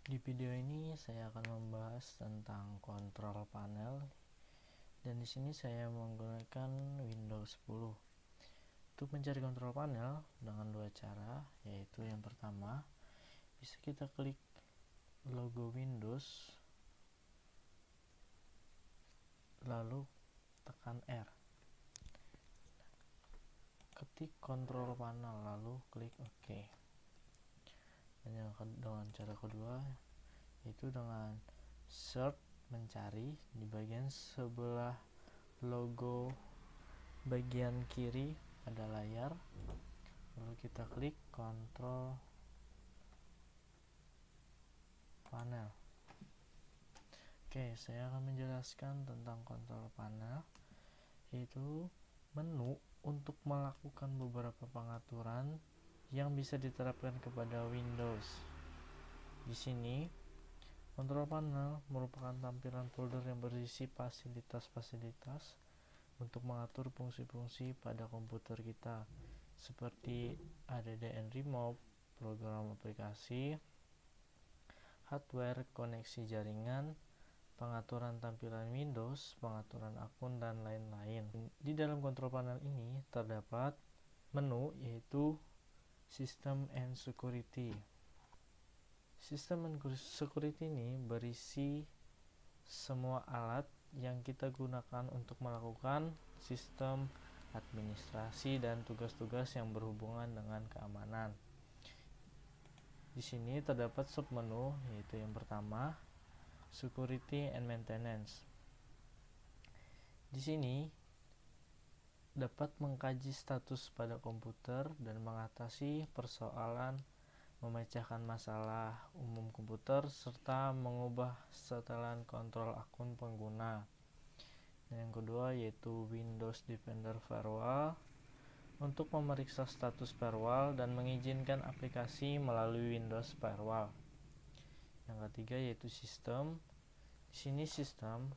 Di video ini saya akan membahas tentang kontrol panel, dan di sini saya menggunakan Windows 10. Untuk mencari kontrol panel dengan dua cara, yaitu yang pertama bisa kita klik logo Windows lalu tekan R, ketik kontrol panel lalu klik OK. Dan dengan cara kedua yaitu dengan search, mencari di bagian sebelah logo bagian kiri pada layar, lalu kita klik kontrol panel. Oke, saya akan menjelaskan tentang kontrol panel, yaitu menu untuk melakukan beberapa pengaturan yang bisa diterapkan kepada Windows. Di sini kontrol panel merupakan tampilan folder yang berisi fasilitas-fasilitas untuk mengatur fungsi-fungsi pada komputer kita, seperti add and remove, program aplikasi, hardware, koneksi jaringan, pengaturan tampilan Windows, pengaturan akun, dan lain-lain. Di dalam kontrol panel ini terdapat menu yaitu System and Security. System and Security ini berisi semua alat yang kita gunakan untuk melakukan sistem administrasi dan tugas-tugas yang berhubungan dengan keamanan. Di sini terdapat submenu, yaitu yang pertama Security and Maintenance. Di sini dapat mengkaji status pada komputer dan mengatasi persoalan, memecahkan masalah umum komputer, serta mengubah setelan kontrol akun pengguna. Dan yang kedua yaitu Windows Defender Firewall, untuk memeriksa status firewall dan mengizinkan aplikasi melalui Windows Firewall. Yang ketiga yaitu sistem. Di sini sistem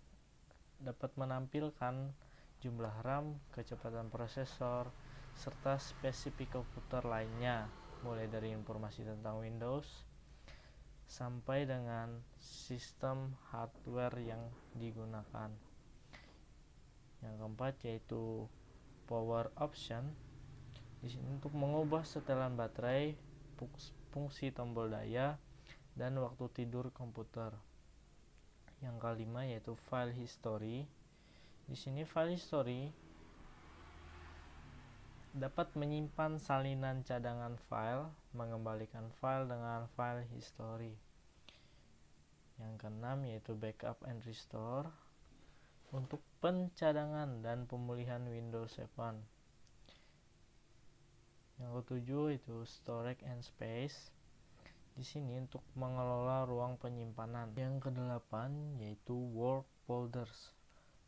dapat menampilkan jumlah RAM, kecepatan prosesor, serta spesifik komputer lainnya, mulai dari informasi tentang Windows sampai dengan sistem hardware yang digunakan. Yang keempat yaitu Power Option. Di sini untuk mengubah setelan baterai, fungsi tombol daya, dan waktu tidur komputer. Yang kelima yaitu File History. Di sini file history dapat menyimpan salinan cadangan file, mengembalikan file dengan file history. Yang keenam yaitu Backup and Restore, untuk pencadangan dan pemulihan Windows 7. Yang ketujuh itu Storage and Space. Di sini untuk mengelola ruang penyimpanan. Yang kedelapan yaitu Work Folders.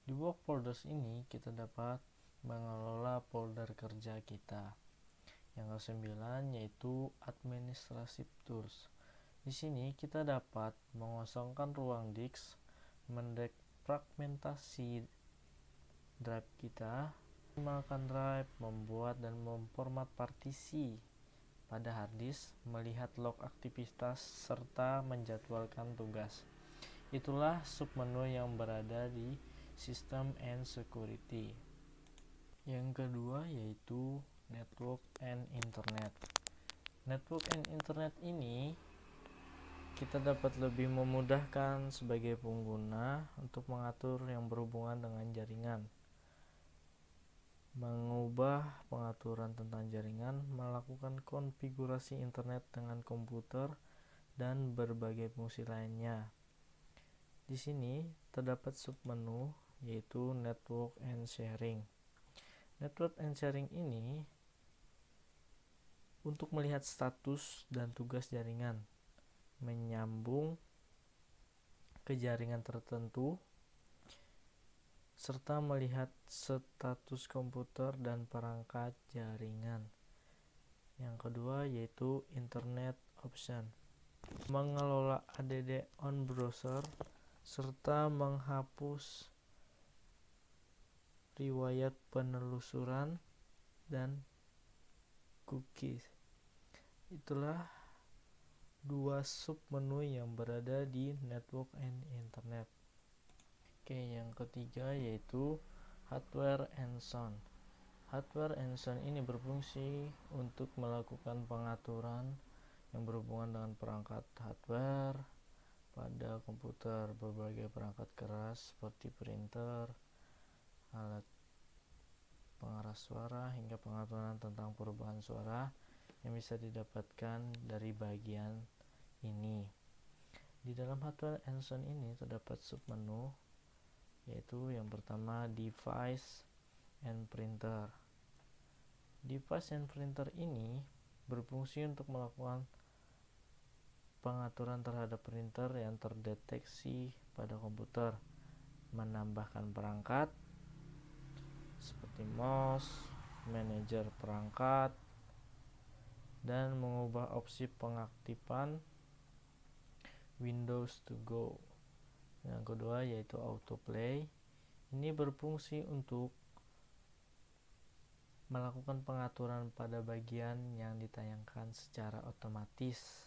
Di Work Folders ini kita dapat mengelola folder kerja kita. Yang kesembilan yaitu Administrative Tools. Di sini kita dapat mengosongkan ruang disk, mendefragmentasi drive kita, mengoptimalkan drive, membuat dan memformat partisi pada hard disk, melihat log aktivitas, serta menjadwalkan tugas. Itulah submenu yang berada di System and Security. Yang kedua yaitu Network and Internet. Network and Internet ini kita dapat lebih memudahkan sebagai pengguna untuk mengatur yang berhubungan dengan jaringan, mengubah pengaturan tentang jaringan, melakukan konfigurasi internet dengan komputer, dan berbagai fungsi lainnya. Di sini terdapat submenu yaitu Network and Sharing. Network and Sharing ini untuk melihat status dan tugas jaringan, menyambung ke jaringan tertentu, serta melihat status komputer dan perangkat jaringan. Yang kedua yaitu Internet Option, mengelola ADD on browser, serta menghapus riwayat penelusuran dan cookies. Itulah dua submenu yang berada di network and internet. Oke, yang ketiga yaitu hardware and sound. Hardware and sound ini berfungsi untuk melakukan pengaturan yang berhubungan dengan perangkat hardware pada komputer, berbagai perangkat keras seperti printer, alat pengeras suara, hingga pengaturan tentang perubahan suara yang bisa didapatkan dari bagian ini. Di dalam hardware and sound ini terdapat submenu, yaitu yang pertama device and printer. Device and printer ini berfungsi untuk melakukan pengaturan terhadap printer yang terdeteksi pada komputer, menambahkan perangkat seperti mouse, manajer perangkat, dan mengubah opsi pengaktifan Windows to Go. Yang kedua yaitu autoplay. Ini berfungsi untuk melakukan pengaturan pada bagian yang ditayangkan secara otomatis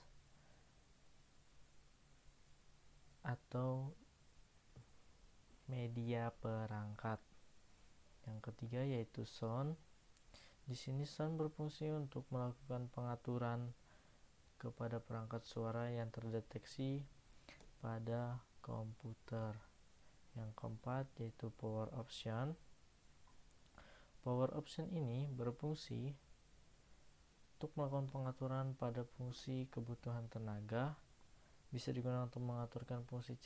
atau media perangkat. Yang ketiga yaitu sound. Di sini sound berfungsi untuk melakukan pengaturan kepada perangkat suara yang terdeteksi pada komputer. Yang keempat yaitu power option. Power option ini berfungsi untuk melakukan pengaturan pada fungsi kebutuhan tenaga, bisa digunakan untuk mengaturkan fungsi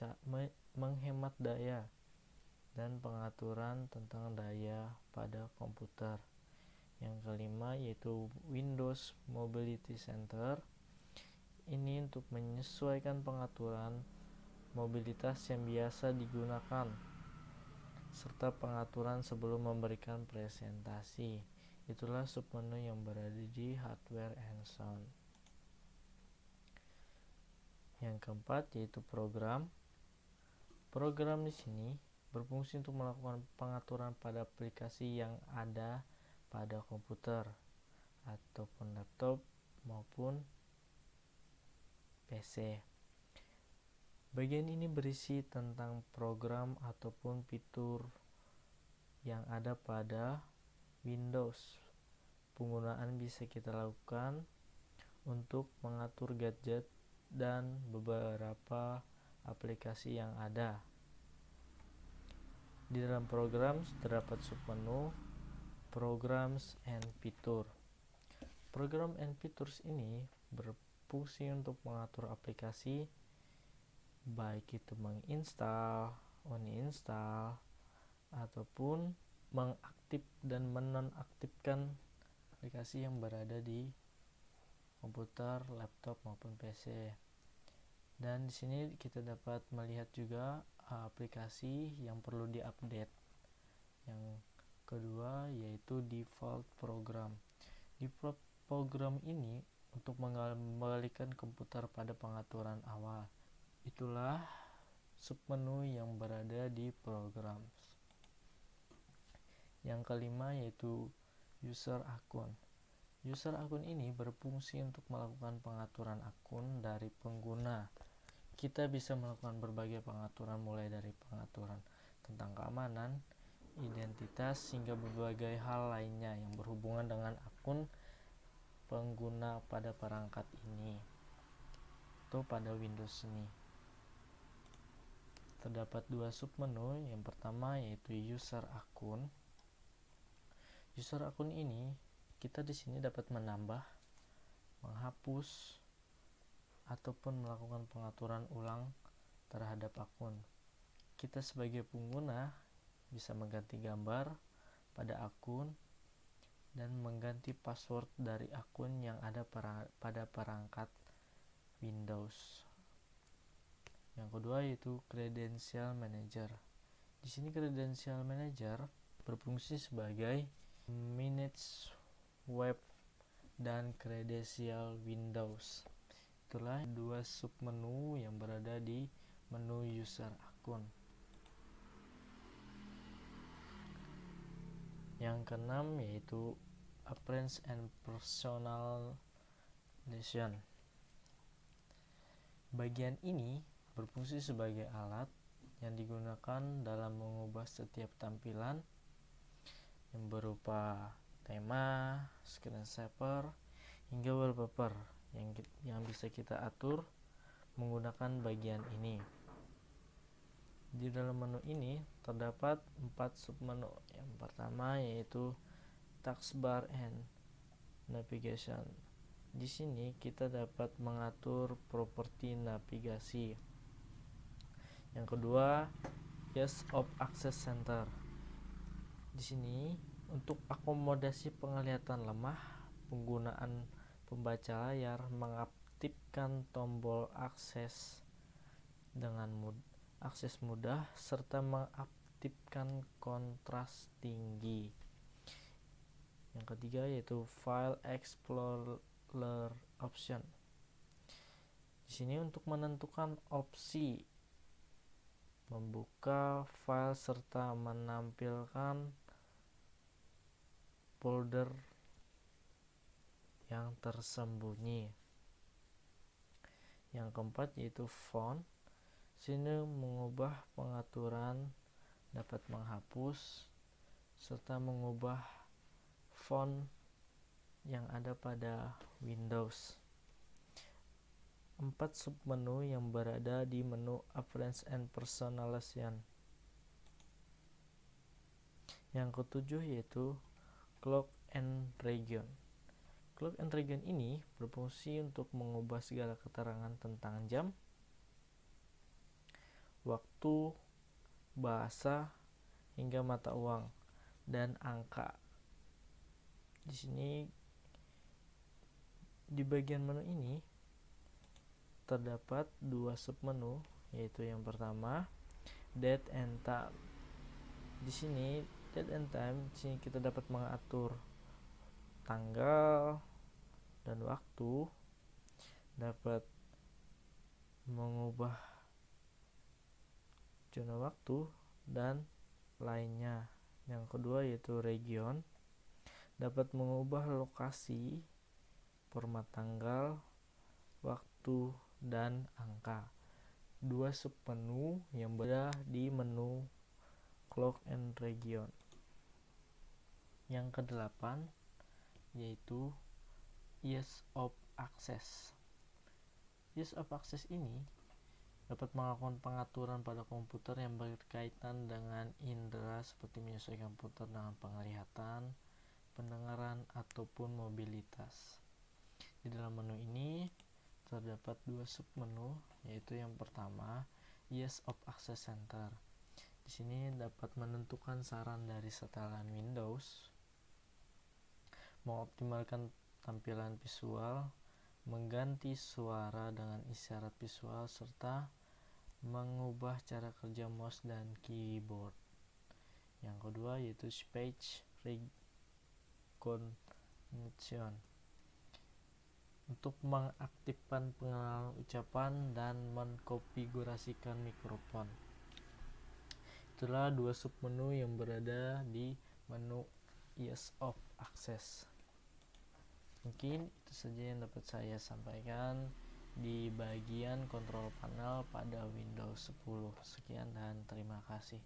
menghemat daya, dan pengaturan tentang daya pada komputer. Yang kelima yaitu Windows Mobility Center. Ini untuk menyesuaikan pengaturan mobilitas yang biasa digunakan serta pengaturan sebelum memberikan presentasi. Itulah submenu yang berada di hardware and sound. Yang keempat yaitu program. Program di sini berfungsi untuk melakukan pengaturan pada aplikasi yang ada pada komputer ataupun laptop maupun PC. Bagian ini berisi tentang program ataupun fitur yang ada pada Windows. Penggunaan bisa kita lakukan untuk mengatur gadget dan beberapa aplikasi yang ada. Di dalam program terdapat submenu Programs and Feature. Program and Features ini berfungsi untuk mengatur aplikasi, baik itu menginstal, uninstall, ataupun mengaktif dan menonaktifkan aplikasi yang berada di komputer, laptop maupun PC. Dan di sini kita dapat melihat juga aplikasi yang perlu diupdate. Yang kedua yaitu default program. Default program ini untuk mengembalikan komputer pada pengaturan awal. Itulah submenu yang berada di program. Yang kelima yaitu user akun. User akun ini berfungsi untuk melakukan pengaturan akun dari pengguna. Kita bisa melakukan berbagai pengaturan, mulai dari pengaturan tentang keamanan, identitas, hingga berbagai hal lainnya yang berhubungan dengan akun pengguna pada perangkat ini atau pada Windows ini. Terdapat dua submenu. Yang pertama yaitu user akun. User akun ini kita di sini dapat menambah, menghapus, ataupun melakukan pengaturan ulang terhadap akun. Kita sebagai pengguna bisa mengganti gambar pada akun dan mengganti password dari akun yang ada pada perangkat Windows. Yang kedua yaitu Credential Manager. Di sini Credential Manager berfungsi sebagai manage web dan credential Windows. Itulah dua submenu yang berada di menu user akun. Yang keenam yaitu Appearance and Personalization. Bagian ini berfungsi sebagai alat yang digunakan dalam mengubah setiap tampilan yang berupa tema, screensaver, hingga wallpaper yang bisa kita atur menggunakan bagian ini. Di dalam menu ini terdapat 4 submenu. Yang pertama yaitu taskbar and navigation. Di sini kita dapat mengatur properti navigasi. Yang kedua, ease of access center. Di sini untuk akomodasi penglihatan lemah, penggunaan pembaca layar mengaktifkan tombol akses dengan akses mudah serta mengaktifkan kontras tinggi. Yang ketiga yaitu File Explorer Option. Di sini untuk menentukan opsi membuka file serta menampilkan folder yang tersembunyi. Yang keempat yaitu Font. Sini mengubah pengaturan, dapat menghapus serta mengubah font yang ada pada Windows. 4 submenu yang berada di menu Appearance and Personalization. Yang ketujuh yaitu Clock and Region. Clock and Region ini berfungsi untuk mengubah segala keterangan tentang jam, waktu, bahasa, hingga mata uang dan angka. Di sini di bagian menu ini terdapat 2 submenu, yaitu yang pertama Date and Time. Di sini Date and Time, di sini kita dapat mengatur tanggal dan waktu, dapat mengubah zona waktu dan lainnya. Yang kedua yaitu Region, dapat mengubah lokasi, format tanggal, waktu, dan angka. 2 submenu yang berada di menu Clock and Region. Yang kedelapan yaitu Ease of Access. Ease of Access ini dapat melakukan pengaturan pada komputer yang berkaitan dengan indera seperti menyesuaikan komputer dengan penglihatan, pendengaran, ataupun mobilitas. Di dalam menu ini terdapat 2 submenu, yaitu yang pertama Ease of Access Center. Di sini dapat menentukan saran dari setelan Windows, mengoptimalkan tampilan visual, mengganti suara dengan isyarat visual, serta mengubah cara kerja mouse dan keyboard. Yang kedua yaitu Speech Recognition, untuk mengaktifkan pengenalan ucapan dan mengkonfigurasikan mikrofon. Itulah 2 submenu yang berada di menu Ease of Access. Mungkin itu saja yang dapat saya sampaikan di bagian kontrol panel pada Windows 10. Sekian dan terima kasih.